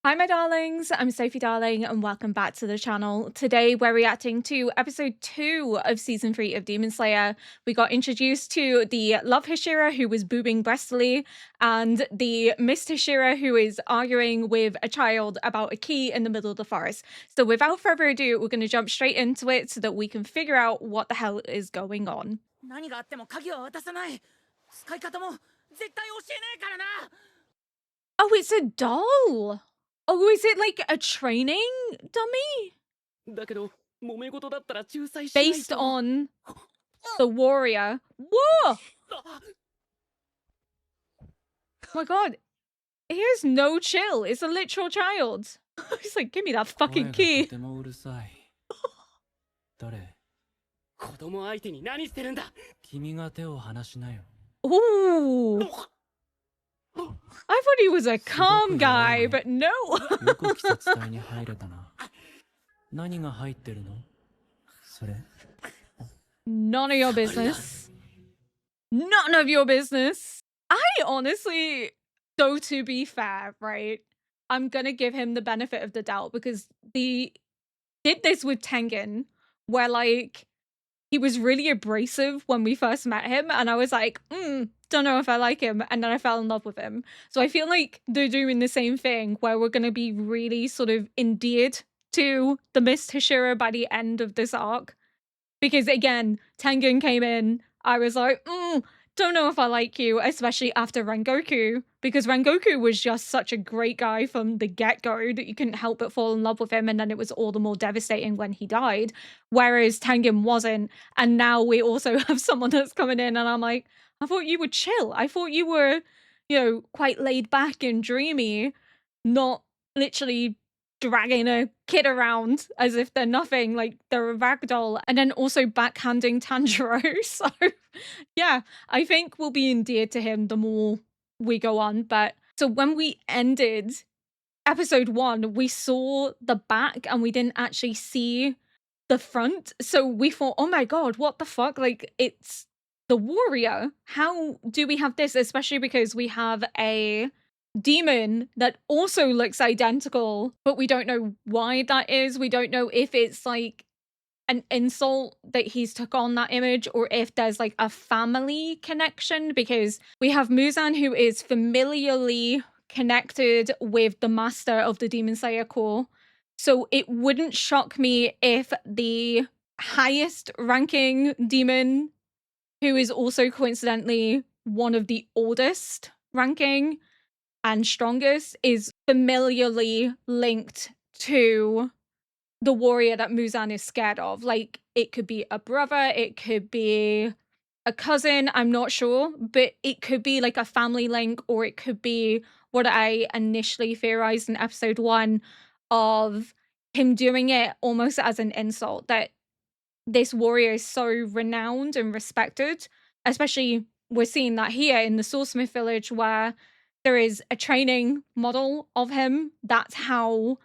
Hi, my darlings. I'm Sophie Darling, and welcome back to the channel. Today, we're reacting to episode 2 of season 3 of Demon Slayer. We got introduced to the Love Hashira, who was boobing breastily, and the Miss Hashira, who is arguing with a child about a key in the middle of the forest. So, without further ado, we're going to jump straight into it so that we can figure out what the hell is going on. Oh, it's a doll! Oh, is it like a training dummy? Based on the warrior. Whoa! Oh my god. He has no chill. It's a literal child. He's like, give me that fucking key. Ooh. I thought he was a calm guy, but no. None of your business. None of your business. I honestly, though, to be fair, right, I'm gonna give him the benefit of the doubt because they did this with Tengen, where like he was really abrasive when we first met him, and I was like, don't know if I like him, and then I fell in love with him. So I feel like they're doing the same thing, where we're gonna be really sort of endeared to the Miss Hashira by the end of this arc. Because again, Tengen came in, I was like, don't know if I like you, especially after Rengoku, because Rengoku was just such a great guy from the get-go that you couldn't help but fall in love with him, and then it was all the more devastating when he died, whereas Tengen wasn't, and now we also have someone that's coming in, and I'm like, I thought you would chill. I thought you were, quite laid back and dreamy, not literally dragging a kid around as if they're nothing, like they're a ragdoll, and then also backhanding Tanjiro. So yeah, I think we'll be endeared to him the more we go on. But so when we ended episode 1, we saw the back and we didn't actually see the front. So we thought, oh my god, what the fuck? Like, it's the warrior. How do we have this? Especially because we have a demon that also looks identical, but we don't know why that is. We don't know if it's like an insult that he's took on that image or if there's like a family connection, because we have Muzan, who is familiarly connected with the master of the Demon Slayer Corps. So it wouldn't shock me if the highest ranking demon, who is also coincidentally one of the oldest ranking and strongest, is familiarly linked to the warrior that Muzan is scared of. Like, it could be a brother, it could be a cousin, I'm not sure, but it could be like a family link, or it could be what I initially theorized in episode 1 of him doing it almost as an insult, that this warrior is so renowned and respected. Especially, we're seeing that here in the Swordsmith village, where there is a training model of him. That's how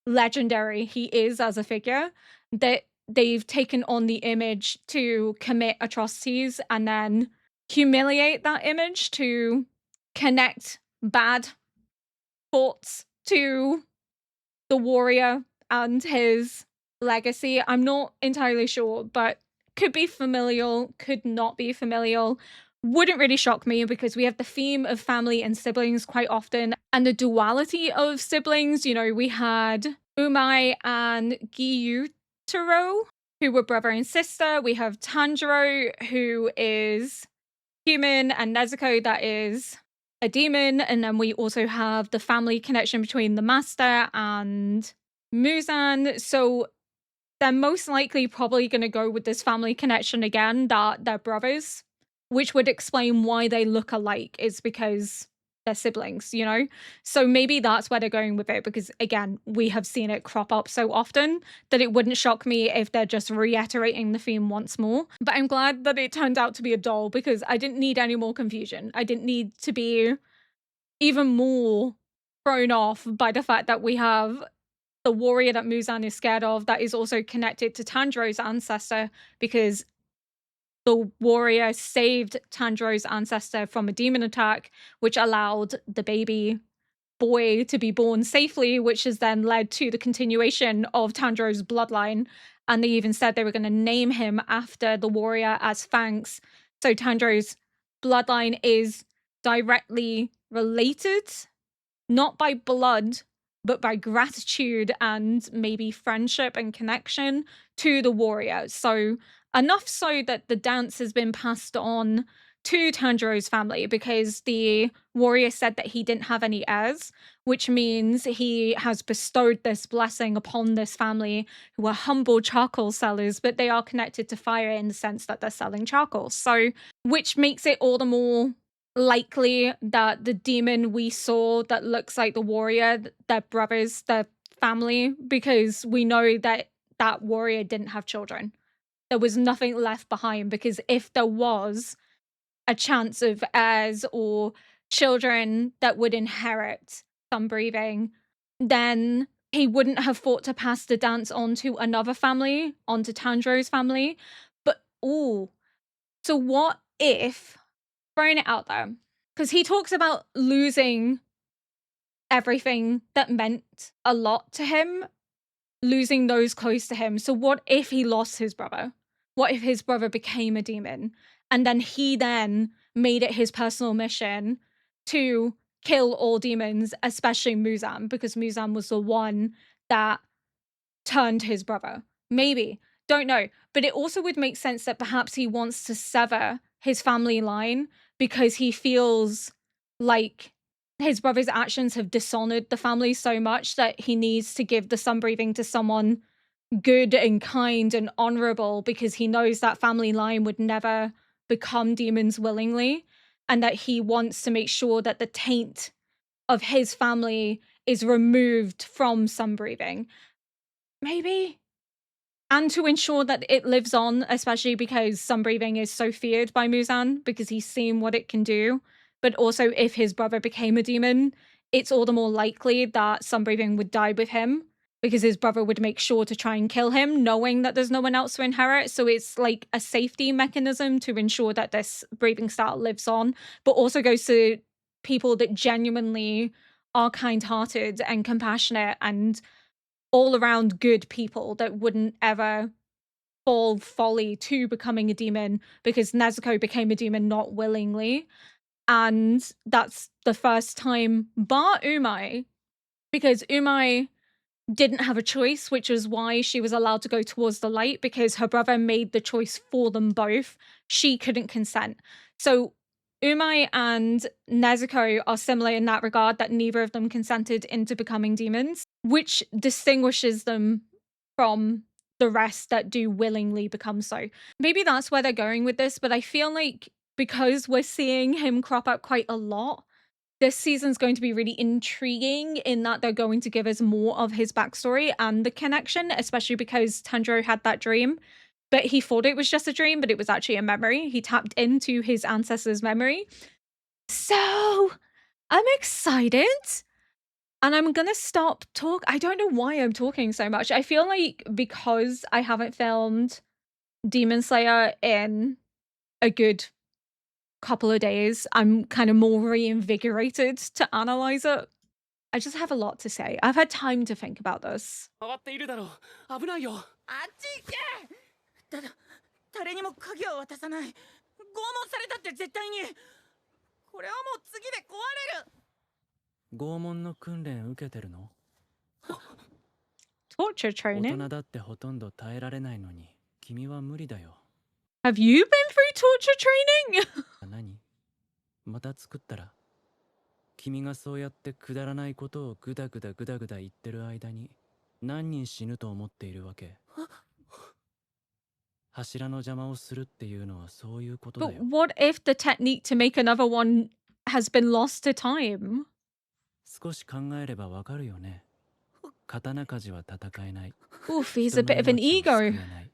legendary he is as a figure, that they've taken on the image to commit atrocities and then humiliate that image to connect bad thoughts to the warrior and his legacy. I'm not entirely sure, but could be familial, could not be familial. Wouldn't really shock me because we have the theme of family and siblings quite often, and the duality of siblings. We had Umai and Gyutaro, who were brother and sister. We have Tanjiro, who is human, and Nezuko, that is a demon. And then we also have the family connection between the master and Muzan. So they're most likely probably going to go with this family connection again, that they're brothers, which would explain why they look alike, is because they're siblings, So maybe that's where they're going with it, because again, we have seen it crop up so often that it wouldn't shock me if they're just reiterating the theme once more. But I'm glad that it turned out to be a doll, because I didn't need any more confusion. I didn't need to be even more thrown off by the fact that we have the warrior that Muzan is scared of that is also connected to Tanjiro's ancestor, because the warrior saved Tanjiro's ancestor from a demon attack, which allowed the baby boy to be born safely, which has then led to the continuation of Tanjiro's bloodline. And they even said they were going to name him after the warrior as thanks. So Tanjiro's bloodline is directly related, not by blood, but by gratitude and maybe friendship and connection to the warrior. So enough so that the dance has been passed on to Tanjiro's family, because the warrior said that he didn't have any heirs, which means he has bestowed this blessing upon this family, who are humble charcoal sellers, but they are connected to fire in the sense that they're selling charcoal. So, which makes it all the more likely that the demon we saw that looks like the warrior, their brothers, their family, because we know that that warrior didn't have children. There was nothing left behind, because if there was a chance of heirs or children that would inherit sun breathing, then he wouldn't have fought to pass the dance on to another family, onto Tanjiro's family. But, so what if, throwing it out there, because he talks about losing everything that meant a lot to him, losing those close to him. So what if he lost his brother? What if his brother became a demon? And then he then made it his personal mission to kill all demons, especially Muzan, because Muzan was the one that turned his brother. Maybe. Don't know. But it also would make sense that perhaps he wants to sever his family line because he feels like his brother's actions have dishonored the family so much that he needs to give the sun breathing to someone good and kind and honorable, because he knows that family line would never become demons willingly, and that he wants to make sure that the taint of his family is removed from sun breathing. Maybe. And to ensure that it lives on, especially because sun breathing is so feared by Muzan, because he's seen what it can do. But also, if his brother became a demon, it's all the more likely that sun breathing would die with him, because his brother would make sure to try and kill him, knowing that there's no one else to inherit. So it's like a safety mechanism to ensure that this breathing style lives on, but also goes to people that genuinely are kind-hearted and compassionate and all around good people that wouldn't ever fall folly to becoming a demon, because Nezuko became a demon not willingly. And that's the first time, bar Umai, because Umai didn't have a choice, which is why she was allowed to go towards the light, because her brother made the choice for them both. She couldn't consent. So Umai and Nezuko are similar in that regard, that neither of them consented into becoming demons, which distinguishes them from the rest that do willingly become so. Maybe that's where they're going with this, but I feel like because we're seeing him crop up quite a lot, this season's going to be really intriguing in that they're going to give us more of his backstory and the connection, especially because Tanjiro had that dream, but he thought it was just a dream, but it was actually a memory. He tapped into his ancestor's memory. So I'm excited. And I'm gonna stop I don't know why I'm talking so much. I feel like because I haven't filmed Demon Slayer in a good couple of days, I'm kind of more reinvigorated to analyze it. I just have a lot to say. I've had time to think about this. 回っているだろう。危ないよ。あっち行け。誰にも鍵を渡さない。拷問されたって絶対に。これはもう次で壊れる。拷問の訓練受けてるの？ Torture 大 training? 人だってほとんど耐えられないのに、君は無理だよ。 Have you been through torture training? 何？また作ったら？君がそうやってくだらないことをグダグダ言ってる間に何人死ぬと思っているわけ？柱の邪魔をするっていうのはそういうことだ But よ。 what if the technique to make another one has been lost to time? 少し考えればわかるよね。刀鍛冶は戦えない。 Oof, he's a bit of an 人の ego. 命を救えない。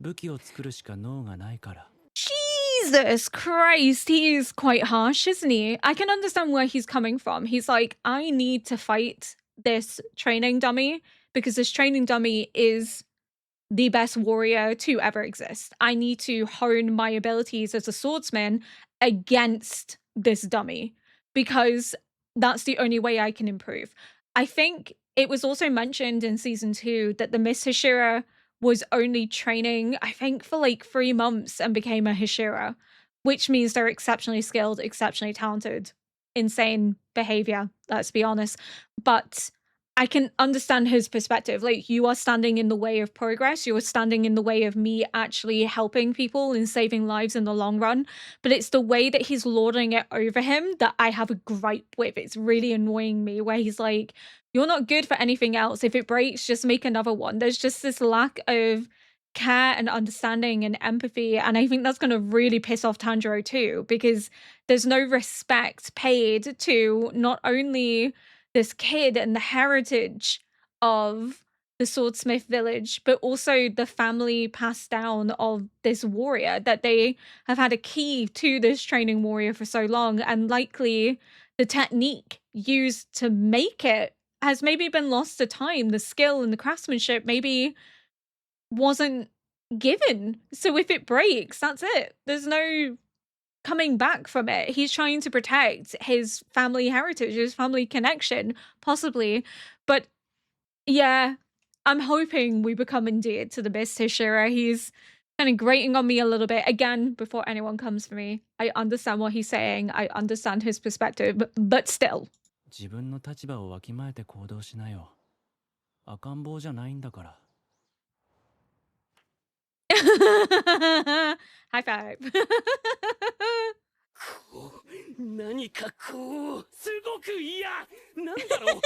武器を作るしか脳がないから。 Jesus Christ, he is quite harsh, isn't he? I can understand where he's coming from. He's like, I need to fight this training dummy because this training dummy is the best warrior to ever exist. I need to hone my abilities as a swordsman against this dummy because that's the only way I can improve. I think it was also mentioned in season 2 that the Miss Hashira was only training, I think, for like 3 months and became a Hashira, which means they're exceptionally skilled, exceptionally talented. Insane behavior, let's be honest. But I can understand his perspective. Like, you are standing in the way of progress. You are standing in the way of me actually helping people and saving lives in the long run. But it's the way that he's lording it over him that I have a gripe with. It's really annoying me, where he's like, you're not good for anything else. If it breaks, just make another one. There's just this lack of care and understanding and empathy. And I think that's going to really piss off Tanjiro too, because there's no respect paid to not only this kid and the heritage of the Swordsmith village, but also the family passed down of this warrior, that they have had a key to this training warrior for so long, and likely the technique used to make it has maybe been lost to time. The skill and the craftsmanship maybe wasn't given. So if it breaks, that's it. There's no coming back from it. He's trying to protect his family heritage, his family connection, possibly. But yeah, I'm hoping we become endeared to the best Hashira. He's kind of grating on me a little bit. Again, before anyone comes for me, I understand what he's saying. I understand his perspective, but still. 自分の立場をわきまえて行動しなよ。赤ん坊じゃないんだから。High five. 何かこうすごく嫌なんだろう配慮かな配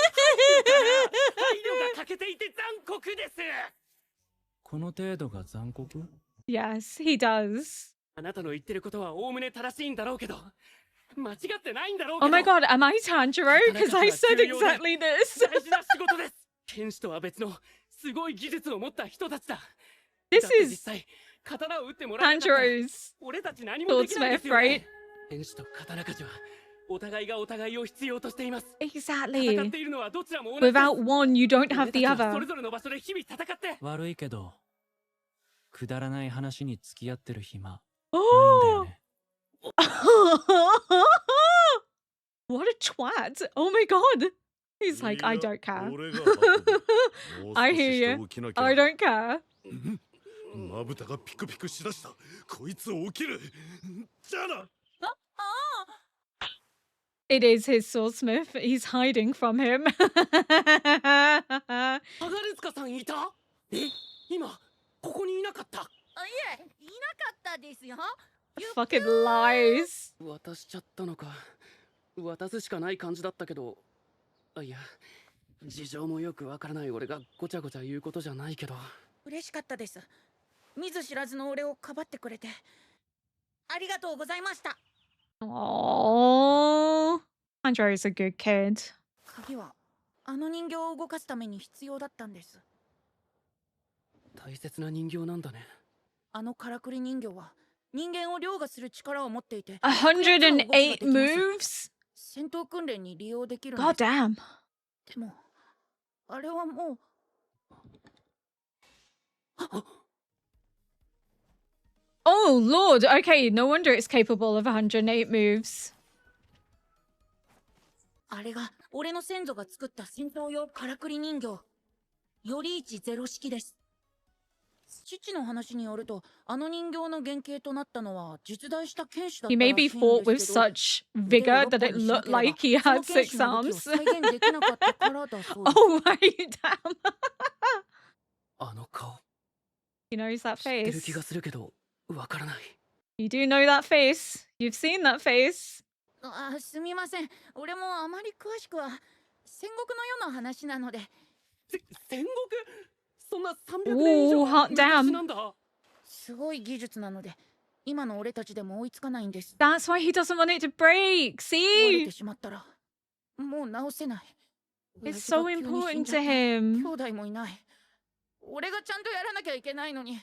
慮が欠けていて残酷ですこの程度が残酷 Yes, he does. あなたの言ってることはおおむね正しいんだろうけど間違ってないんだろうけど Oh my god, am I Tanjiro? Because I said exactly this. 大事な仕事です剣士とは別のすごい技術を持った人たちだ This だって実 is 際刀を打ってもらえなかったら Tanjiro's 俺たち何もできないです Swordsmith, よね right? 剣士と刀鍛冶はお互いがお互いを必要としています Exactly. 戦っているのはどちらも同じです Without one, you don't have the 俺たちはそ other. れぞれの場所で日々戦って悪いけどくだらない話に付き合ってる暇ないんだ Oh! よね What a twat. Oh my god. He's like, I don't care. I hear you. I don't care. まぶたがピクピクしだした。こいつ起きる。じゃあな。It is his swordsmith. He's hiding from him. ハガレスカさんいた今ここにいなかったいえ、いなかったですよ。Fucking lies. 渡しちゃったのか渡すしかない感じだったけどいや事情もよくわからない俺がごちゃごちゃ言うことじゃないけど嬉しかったです。見ず知らずの俺をかばってくれてありがとうございました。 Aww. Tanjiro is a good kid. 鍵はあの人形を動かすために必要だったんです。大切な人形なんだねあのからくり人形は人間を凌駕する力を持っていて108 moves? 戦闘訓練に利用できるん God です。 damn. でもあれはもう Oh lord. Okay, no wonder it's capable of 108 moves. あれが俺の先祖が作った戦闘用からくり人形より一ゼロ式です。父の話によるとあの人形の原型となったのは実在した剣士だっ He たらし maybe いん fought で with すけど such vigor that it looked like he その had 剣 6士の武器を arms. 再現できなかったからだそうです。 Oh my damn. あの顔 He knows that 知ってる face. 気がするけどわからない You do know that face. You've seen that face. すみません。俺もあまり詳しくは戦国の世の話なので。戦国そんな300年以上 hot damn. 昔なんだすごい技術なので今の俺たちでも追いつかないんです。 That's why he doesn't want it to break. 壊れ See? てしまったらもう直せない。 It's 親父が so 急に死ん important じゃ to って him. 兄弟もいない。俺がちゃんとやらなきゃいけないのに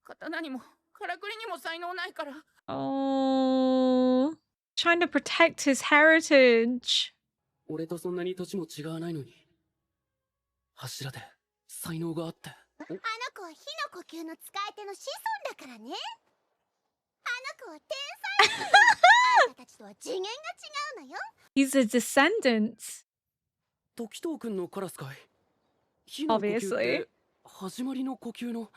刀にもからくりにも才能ないから。 Oh. Trying to protect his heritage. 俺とそんなに年も違わないのに柱で才能があってあの子は火の呼吸の使い手の子孫だからね。あの子は天才あんたたちとは次元が違うのよ。 He's a descendant, 時藤君のカラスかい。火の呼吸っ obviously. て始まりの呼吸の。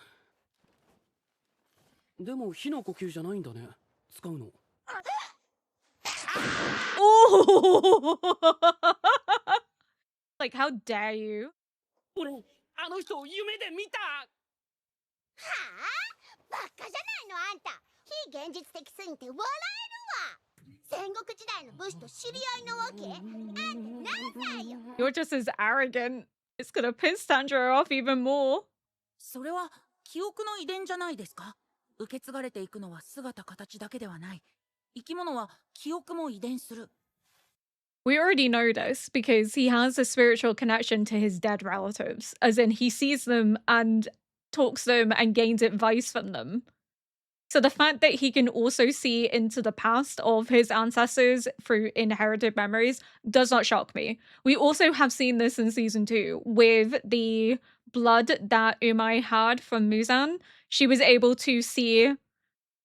でも火の呼吸じゃないんだね、使うの。Oh! Like, how dare you? 俺あの人を夢で見た。はあ、バカじゃないのあんた。非現実的すぎて笑えるわ。戦国時代の武士と知り合いなわけ？あんた何歳よ。 You're just as arrogant. It's gonna piss Tanjiro off even more. それは記憶の遺伝じゃないですか。受け継がれていくのは姿形だけではない。生き物は記憶も遺伝する。We already know this because he has a spiritual connection to his dead relatives, as in he sees them and talks to them and gains advice from them. So the fact that he can also see into the past of his ancestors through inherited memories does not shock me. We also have seen this in season 2 with the blood that Umai had from Muzan. She was able to see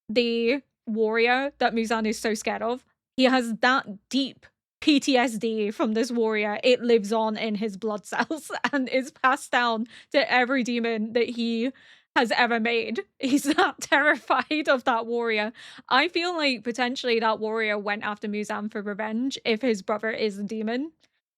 the warrior that Muzan is so scared of. He has that deep PTSD from this warrior. It lives on in his blood cells and is passed down to every demon that he has ever made. He's that terrified of that warrior. I feel like potentially that warrior went after Muzan for revenge if his brother is a demon.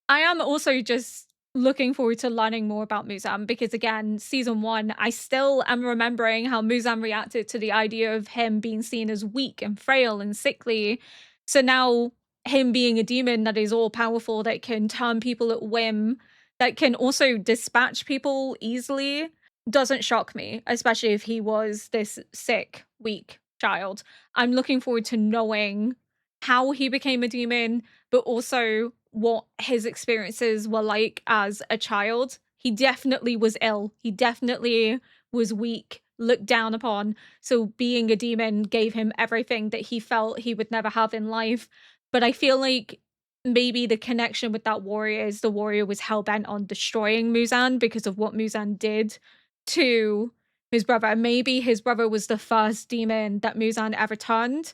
I am also just looking forward to learning more about Muzan because, again, season 1, I still am remembering how Muzan reacted to the idea of him being seen as weak and frail and sickly. So now him being a demon that is all powerful, that can turn people at whim, that can also dispatch people easily, doesn't shock me, especially if he was this sick, weak child. I'm looking forward to knowing how he became a demon, but also what his experiences were like as a child. He definitely was ill. He definitely was weak, looked down upon. So being a demon gave him everything that he felt he would never have in life. But I feel like maybe the connection with that warrior is the warrior was hell-bent on destroying Muzan because of what Muzan did to his brother. Maybe his brother was the first demon that Muzan ever turned,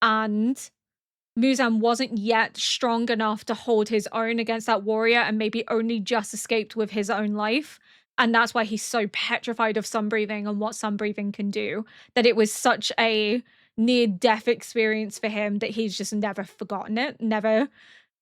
and Muzan wasn't yet strong enough to hold his own against that warrior and maybe only just escaped with his own life. And that's why he's so petrified of sun breathing and what sun breathing can do, that it was such a near-death experience for him that he's just never forgotten it, never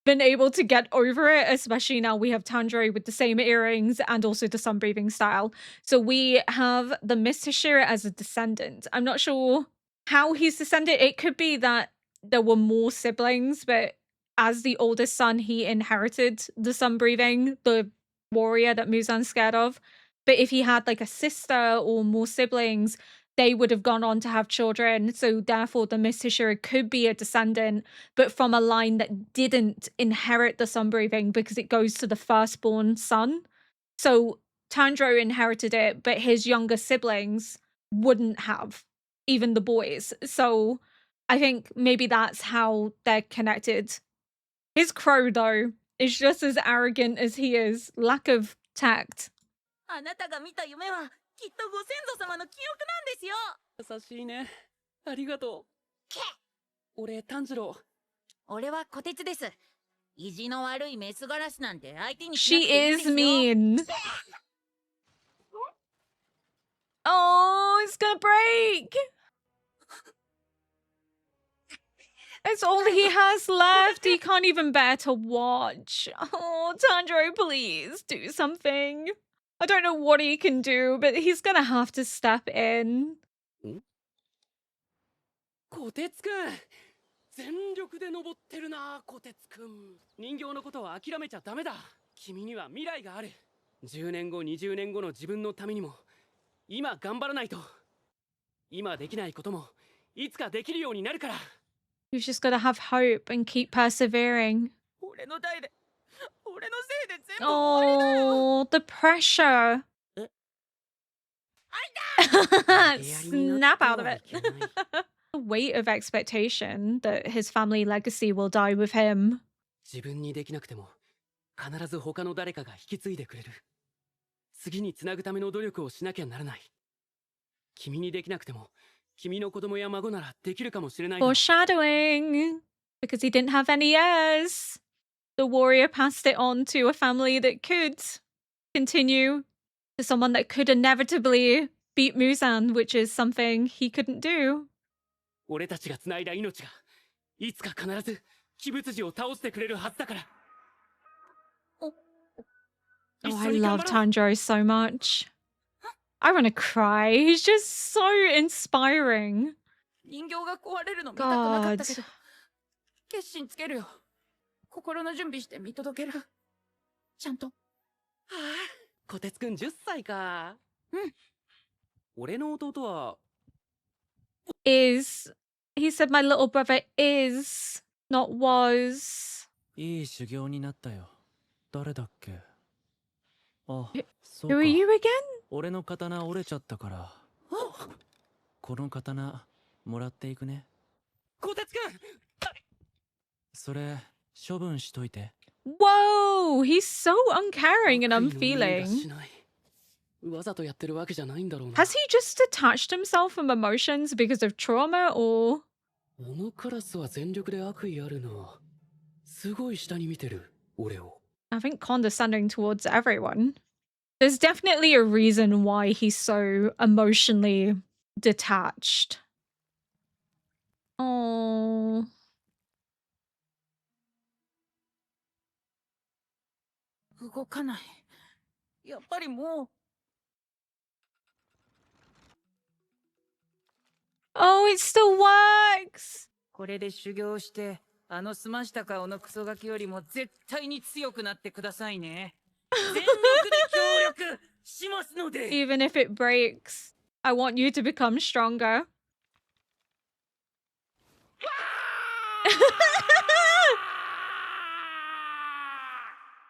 been able to get over it, especially now we have Tanjiro with the same earrings and also the sun breathing style. So we have the Mr. Shira as a descendant. I'm not sure how he's descended. It could be that there were more siblings, but as the oldest son, he inherited the sun breathing, the warrior that Muzan's scared of. But if he had like a sister or more siblings, they would have gone on to have children. So therefore, the Mr. Shira could be a descendant, but from a line that didn't inherit the sun breathing because it goes to the firstborn son. So Tanjiro inherited it, but his younger siblings wouldn't have, even the boys. So I think maybe that's how they're connected. His crow, though, is just as arrogant as he is. Lack of tact. あなたが見た夢はきっとご先祖様の記憶なんですよ。優しいね。ありがとう。俺炭治郎。俺は虎鉄です。意地の悪いメスガラスなんて相手にしなく She ていいです is よ。 mean. Oh, it's gonna break. It's all he has left. He can't even bear to watch. Oh, Tanjiro, please do something. I don't know what he can do, but he's gonna have to step in. 虎鉄くん。全力で登ってるな、虎鉄くん。人形のことは諦めちゃダメだ。君には未来がある。10年後、20年後の自分のためにも、今頑張らないと。今できないことも、いつかできるようになるから。You've just gotta have hope and keep persevering. 俺の代で俺のせいで全部終わりだよ。 Oh, the pressure. Snap out of it. The weight of expectation that his family legacy will die with him. 自分にできなくても、必ず他の誰かが引き継いでくれる。次につなぐための努力をしなきゃならない。君にできなくても、君の子供や孫ならできるかもしれないだろう。 Foreshadowing. Because he didn't have any heirs. The warrior passed it on to a family that could continue to someone that could inevitably beat Muzan, which is something he couldn't do. 俺たちが繋いだ命がいつか必ず鬼物児を倒してくれるはずだから。 Oh, I love Tanjiro so much. I want to cry. He's just so inspiring. 人形が壊れるの見たくなかったけど、決心つけるよ。心の準備して見届ける。ちゃんと。はあ、こてつくん10歳か。うん。俺の弟は Is he said my little brother is not was. いい修行になったよ。誰だっけ？あ、そう Who か。 are you again? 俺の刀折れちゃったから。この刀もらっていくね。こてつくん。それ処分しといて。 Whoa, he's so uncaring and unfeeling. わざとやってるわけじゃないんだろうな。 Has he just detached himself from emotions because of trauma, or? このカラスは全力で悪意あるな。すごい下に見てる、俺を。 I think condescending towards everyone. There's definitely a reason why he's so emotionally detached. Oh. 動かない。やっぱりもう。 Oh, it still works. これで修行して、あの澄ました顔のクソガキよりも絶対に強くなってくださいね。全力で協力しますので。 Even if it breaks, I want you to become stronger.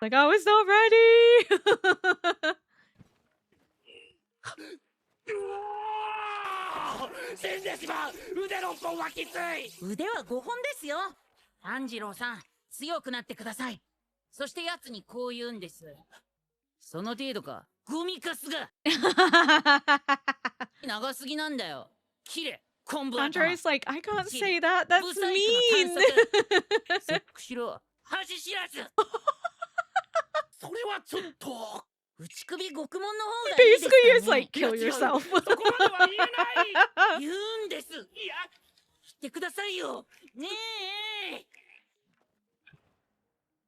Like, I was not ready. 死んでしまう。腕6本はきつい。腕は5本ですよ。炭治郎さん、強くなってください。そして奴にこう言うんです。その程度か、ゴミカスが。長すぎなんだよ。キレ、昆布頭。 Andre's like, I can't say that. That's ブサイ mean. クの短足。セックしろ。恥知らず。それはちょっと。内首獄門の方がいいですかね。 Basically, it's like, kill yourself. そこまでは言えない。言うんです。いや、言ってくださいよ。ねえ。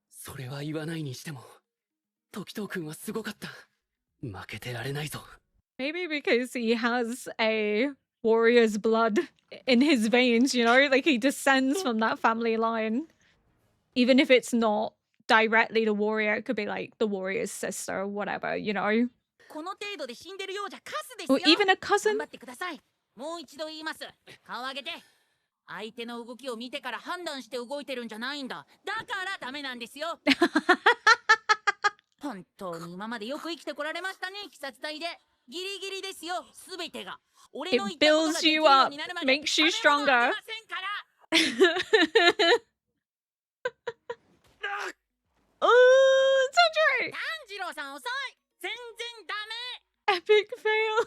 それは言わないにしても、時藤君はすごかった。負けてられないぞ。 Maybe because he has a warrior's blood in his veins, you know? Like, he descends from that family line. Even if it's not directly the warrior, it could be like the warrior's sister or whatever, you know? この程度で死んでるようじゃカスです Or よ。 even a 頑 cousin. 張ってください。もう一度言います。顔上げて。相手の動きを見てから判断して動いてるんじゃないんだ。だからダメなんですよ。本当に今までよく生きてこられましたね、鬼殺隊で。ギリギリですよ、すべてが。俺 It の言ったことが builds できる you よう up, になるまで makes you 食べ物 stronger. は出ませんから。 Oh, Tanjiro! 炭治郎さん遅い。全然ダメ。 Epic fail.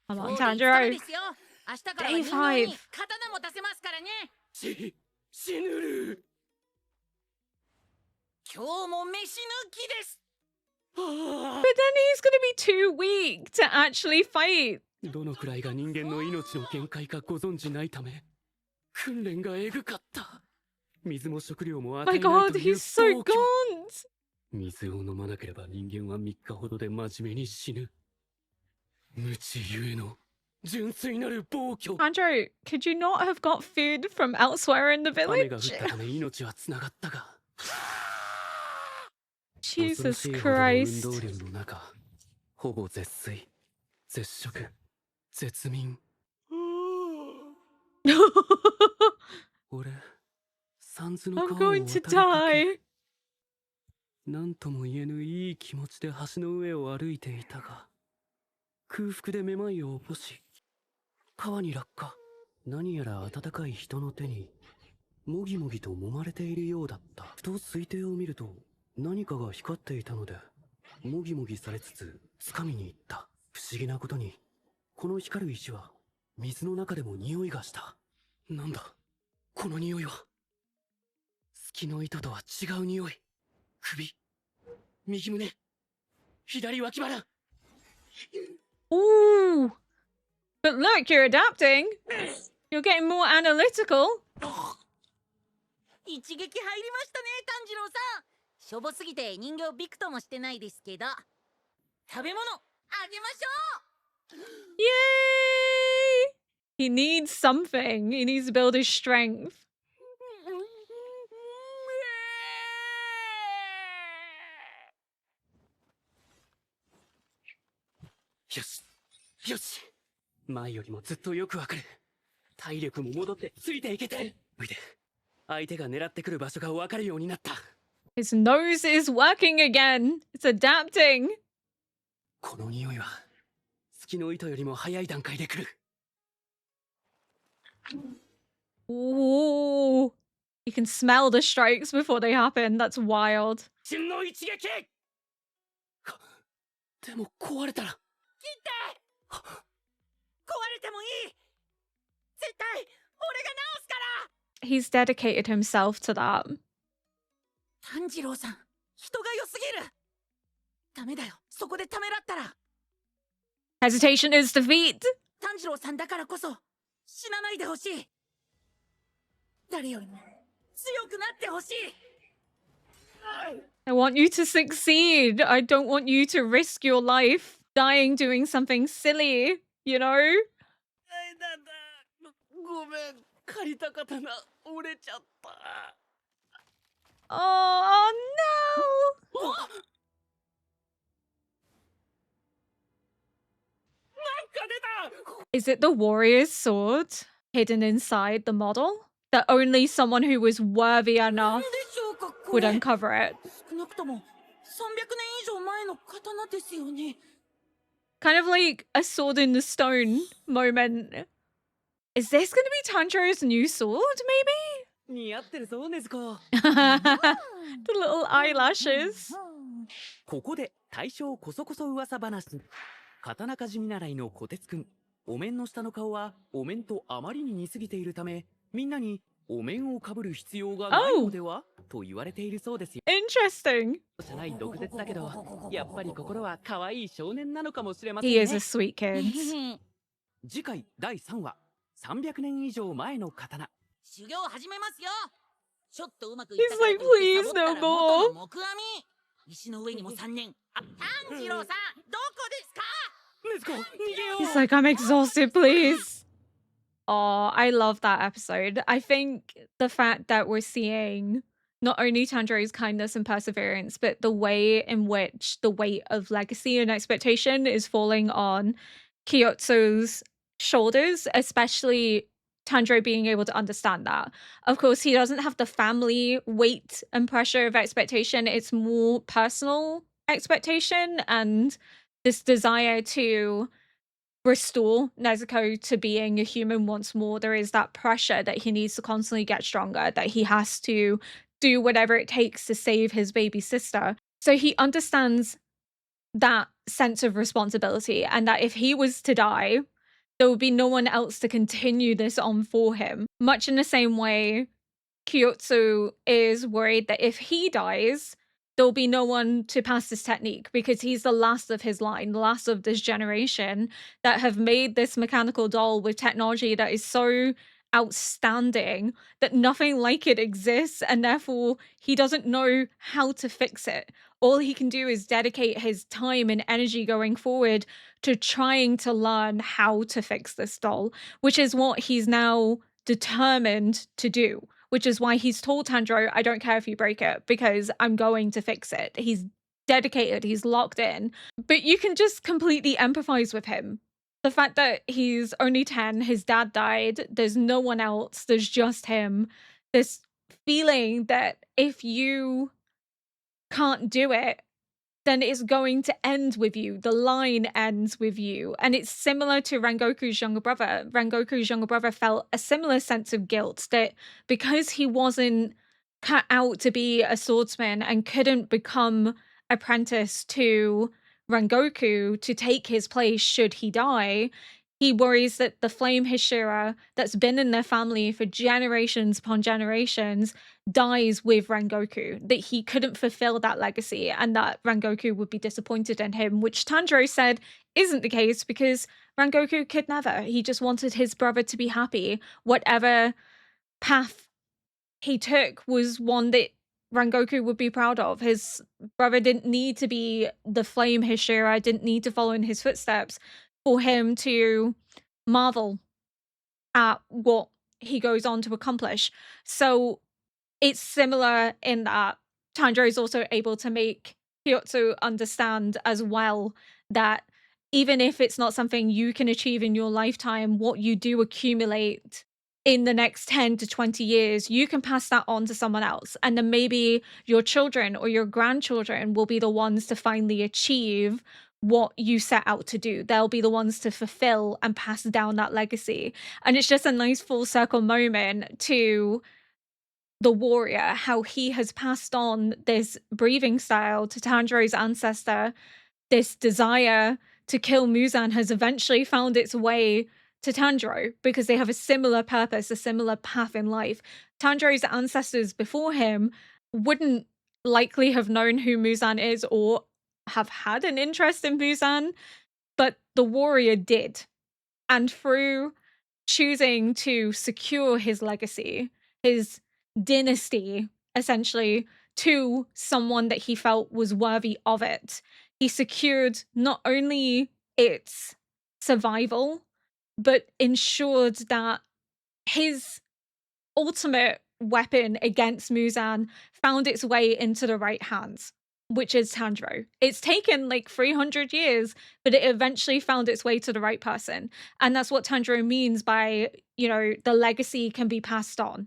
Come on, 今日で5日目 Tanjiro. ですよ。明日からは Day 人形に 5. 刀も出せますからね。死ぬる。今日も飯抜きです。 But then he's gonna be too weak to actually fight. どのくらいが人間の命の限界かご存じないため、訓練がエグかった。水も食料も与 My えない god, という he's so 暴挙。 gaunt. 水を飲まなければ人間は3日ほどで真面目に死ぬ。無知ゆえの純粋なる暴挙。 Andrew, could you not have got food from elsewhere in the 雨が降っ village? たため命はつながったが。 Jesus 恐ろしいほどの運 Christ. 動量の中、ほぼ絶水、絶食、絶眠。俺、三途の I'm 川を going 渡 to りかけ、 die. なんとも言えぬいい気持ちで橋の上を歩いていたが、空腹でめまいを起こし、川に落下。何やら温かい人の手に、もぎもぎと揉まれているようだった。ふと水底を見ると、何かが光っていたので、もぎもぎされつつ、掴みに行った。不思議なことに、この光る石は、水の中でも匂いがした。なんだこの匂いは。月の糸とは違う匂い。首、右胸、左脇腹。 Ooh. But look, you're adapting. You're getting more analytical. 一撃入りましたね、炭治郎さん。しょぼすぎて人形びくともしてないですけど。食べ物あげましょう。 Yay! He needs something. He needs to build his strength. よしよし、前よりもずっとよくわかる。体力も戻ってついていけて。おいで、相手が狙ってくる場所がわかるようになった。 His nose is working again. It's adapting. この匂いは月の糸よりも早い段階で来る。 Ooh. You can smell the strikes before they happen. That's wild. 真の一撃。でも壊れたら。切って壊れてもいい。絶対俺が直すから。 He's dedicated himself to that. 炭治郎さん、人が良すぎる。ダメだよ、そこでためらったら。 Hesitation is defeat. 炭治郎さんだからこそ死なないでほしい。誰よりも強くなってほしい。 I want you to succeed. I don't want you to risk your life dying doing something silly, you know? ごめん、借りた刀折れちゃった。 Oh no! なんか出た。 Is it the warrior's sword hidden inside the model? That only someone who was worthy なん enough でしょうかこ would れ。 uncover it. 少なくとも300年以上前の刀ですよね。 Kind of like a sword in the stone moment. Is this going to be Tanjiro's new sword, maybe? 似合ってるぞ、禰豆子。 The little eyelashes. ここで大正こそこそ噂話。刀鍛冶見習いのこてつくん、お面の下の顔はお面とあまりに似すぎているため、みんなにお面をかぶる必要がないのでは、と言われているそうですよ。 Interesting. じゃない毒舌だけど、やっぱり心は可愛い少年なのかもしれませんね。 He is a sweet kid. 次回第3話、300年以上前の刀。修行始めますよ。ちょっとうまくい He's ったから like, といって please サボったら no 元 more. の木阿弥。石の上にも3年。あ、炭治郎さん、どこですか。禰豆子、逃げよう。 He's like, I'm exhausted, please. Oh, I love that episode. I think the fact that we're seeing not only Tanjiro's kindness and perseverance, but the way in which the weight of legacy and expectation is falling on Kyotsu's shoulders, especially Tanjiro being able to understand that. Of course, he doesn't have the family weight and pressure of expectation. It's more personal expectation and this desire to restore Nezuko to being a human once more. There is that pressure that he needs to constantly get stronger, that he has to do whatever it takes to save his baby sister. So he understands that sense of responsibility and that if he was to die, there would be no one else to continue this on for him. Much in the same way, Kyotsu is worried that if he dies, there'll be no one to pass this technique because he's the last of his line, the last of this generation that have made this mechanical doll with technology that is so outstanding that nothing like it exists, and therefore he doesn't know how to fix it. All he can do is dedicate his time and energy going forward to trying to learn how to fix this doll, which is what he's now determined to do. Which is why he's told Tanjiro, I don't care if you break it, because I'm going to fix it. He's dedicated, he's locked in. But you can just completely empathize with him. The fact that he's only 10, his dad died, there's no one else, there's just him. This feeling that if you can't do it, then it's going to end with you. The line ends with you. And it's similar to Rengoku's younger brother. Rengoku's younger brother felt a similar sense of guilt that because he wasn't cut out to be a swordsman and couldn't become apprentice to Rengoku to take his place should he die, he worries that the flame Hashira that's been in their family for generations upon generations dies with Rengoku, that he couldn't fulfill that legacy and that Rengoku would be disappointed in him, which Tanjiro said isn't the case because Rengoku could never. He just wanted his brother to be happy. Whatever path he took was one that Rengoku would be proud of. His brother didn't need to be the flame Hashira, didn't need to follow in his footsteps for him to marvel at what he goes on to accomplish. So it's similar in that Tanjiro is also able to make Hyotsu understand as well that even if it's not something you can achieve in your lifetime, what you do accumulate in the next 10 to 20 years, you can pass that on to someone else. And then maybe your children or your grandchildren will be the ones to finally achieve what you set out to do. They'll be the ones to fulfill and pass down that legacy. And it's just a nice full circle moment to the warrior, how he has passed on this breathing style to Tanjiro's ancestor. This desire to kill Muzan has eventually found its way to Tanjiro because they have a similar purpose, a similar path in life. Tanjiro's ancestors before him wouldn't likely have known who Muzan is or have had an interest in Muzan, but the warrior did. And through choosing to secure his legacy, his dynasty, essentially, to someone that he felt was worthy of it, he secured not only its survival, but ensured that his ultimate weapon against Muzan found its way into the right hands, which is Tanjiro. It's taken like 300 years, but it eventually found its way to the right person. And that's what Tanjiro means by, the legacy can be passed on.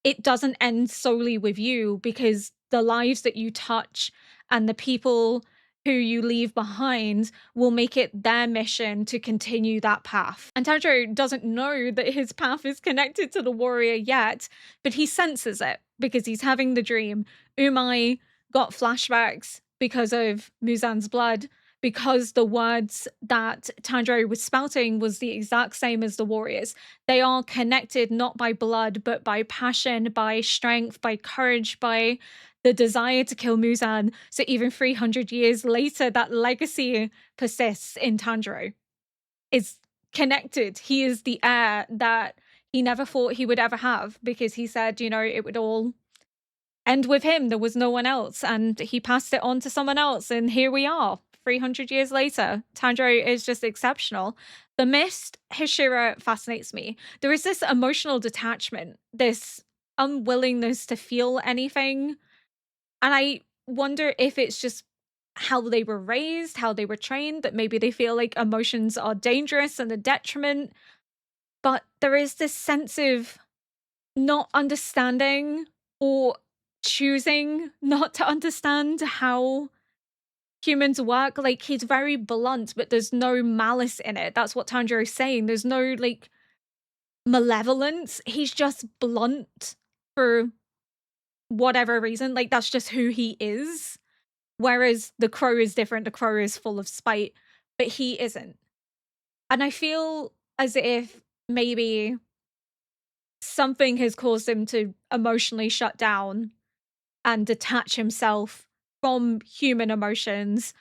It doesn't end solely with you because the lives that you touch and the people who you leave behind will make it their mission to continue that path. And Tanjiro doesn't know that his path is connected to the warrior yet, but he senses it because he's having the dream. Umai got flashbacks because of Muzan's blood, because the words that Tanjiro was spouting was the exact same as the warriors. They are connected not by blood, but by passion, by strength, by courage, by the desire to kill Muzan. So even 300 years later, that legacy persists in Tanjiro. It's connected. He is the heir that he never thought he would ever have because he said, it would all end with him. There was no one else. And he passed it on to someone else. And here we are, 300 years later. Tanjiro is just exceptional. The mist Hashira fascinates me. There is this emotional detachment, this unwillingness to feel anything. And I wonder if it's just how they were raised, how they were trained, that maybe they feel like emotions are dangerous and a detriment. But there is this sense of not understanding or choosing not to understand how humans work. Like, he's very blunt, but there's no malice in it. That's what Tanjiro is saying. There's no, malevolence. He's just blunt for whatever reason. Like, that's just who he is. Whereas the crow is different. The crow is full of spite, but he isn't. And I feel as if maybe something has caused him to emotionally shut down and detach himself from human emotions,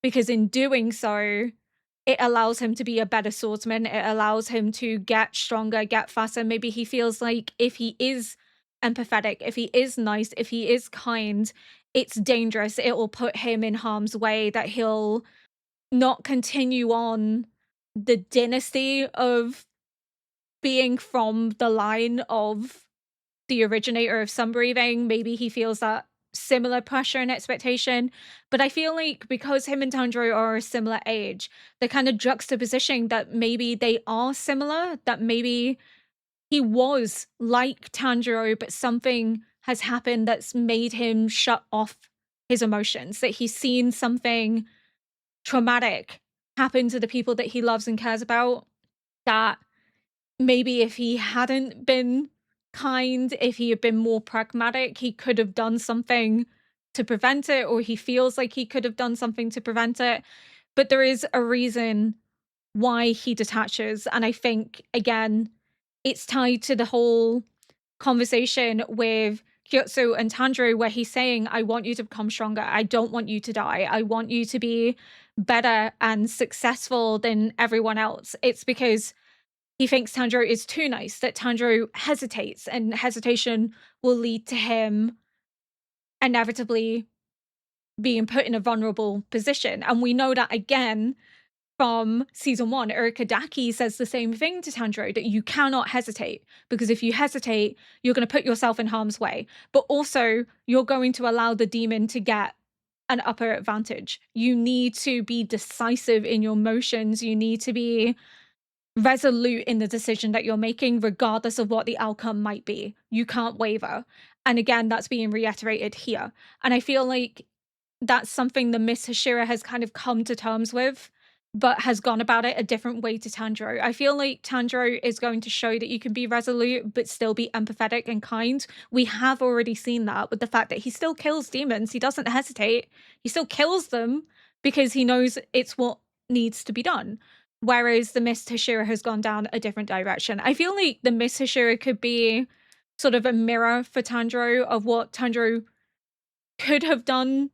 because in doing so, it allows him to be a better swordsman. It allows him to get stronger, get faster. Maybe he feels like if he is empathetic, if he is nice, if he is kind, it's dangerous. It will put him in harm's way, that he'll not continue on the dynasty of being from the line of the originator of sunbreathing. Maybe he feels that similar pressure and expectation. But I feel like because him and Tanjiro are a similar age, the kind of juxtaposition that maybe they are similar, that maybe he was like Tanjiro, but something has happened that's made him shut off his emotions, that he's seen something traumatic happen to the people that he loves and cares about, that maybe if he hadn't been kind, if he had been more pragmatic, he could have done something to prevent it, or he feels like he could have done something to prevent it. But there is a reason why he detaches. And I think, again, it's tied to the whole conversation with Kyotsu and Tanjiro, where he's saying, I want you to become stronger. I don't want you to die. I want you to be better and successful than everyone else. It's because he thinks Tanjiro is too nice, that Tanjiro hesitates, and hesitation will lead to him inevitably being put in a vulnerable position. And we know that again from season 1. Urikadaki says the same thing to Tanjiro, that you cannot hesitate, because if you hesitate, you're going to put yourself in harm's way. But also, you're going to allow the demon to get an upper advantage. You need to be decisive in your motions. You need to be resolute in the decision that you're making, regardless of what the outcome might be. You can't waver. And again, that's being reiterated here. And I feel like that's something the Miss Hashira has kind of come to terms with, but has gone about it a different way to Tanjiro. I feel like Tanjiro is going to show that you can be resolute, but still be empathetic and kind. We have already seen that with the fact that he still kills demons. He doesn't hesitate. He still kills them because he knows it's what needs to be done. Whereas the Miss Hashira has gone down a different direction. I feel like the Miss Hashira could be sort of a mirror for Tanjiro of what Tanjiro could have done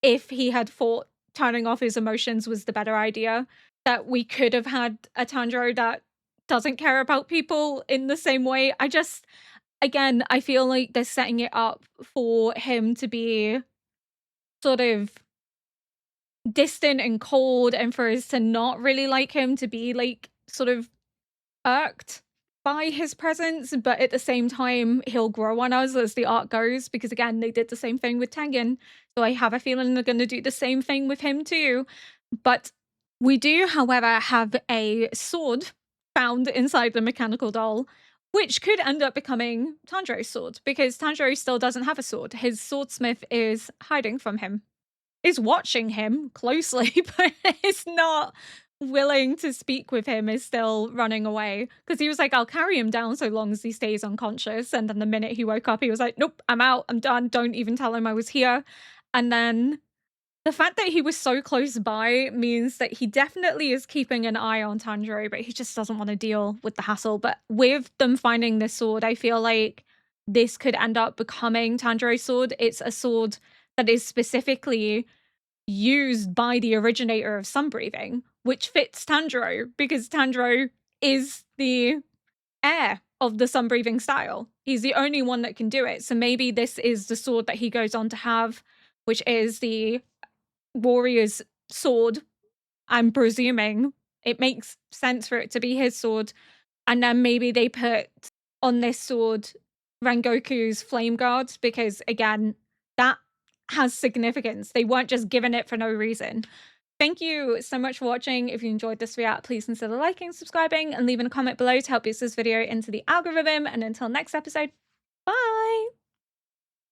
if he had thought turning off his emotions was the better idea. That we could have had a Tanjiro that doesn't care about people in the same way. Again, I feel like they're setting it up for him to be sort of distant and cold, and for us to not really like him, to be like sort of irked by his presence, but at the same time he'll grow on us as the arc goes, because again, they did the same thing with Tengen, so I have a feeling they're going to do the same thing with him too. But we do, however, have a sword found inside the mechanical doll, which could end up becoming Tanjiro's sword, because Tanjiro still doesn't have a sword. His swordsmith is hiding from him, is watching him closely, but is not willing to speak with him, is still running away. Because he was like, I'll carry him down so long as he stays unconscious. And then the minute he woke up, he was like, nope, I'm out, I'm done, don't even tell him I was here. And then the fact that he was so close by means that he definitely is keeping an eye on Tanjiro, but he just doesn't want to deal with the hassle. But with them finding this sword, I feel like this could end up becoming Tanjiro's sword. It's a sword that is specifically used by the originator of sunbreathing, which fits Tanjiro, because Tanjiro is the heir of the sunbreathing style. He's the only one that can do it. So maybe this is the sword that he goes on to have, which is the warrior's sword. I'm presuming it makes sense for it to be his sword. And then maybe they put on this sword Rengoku's flame guard, because again, that has significance. They weren't just given it for no reason. Thank you so much for watching. If you enjoyed this react, please consider liking, subscribing, and leaving a comment below to help boost this video into the algorithm. And until next episode, bye!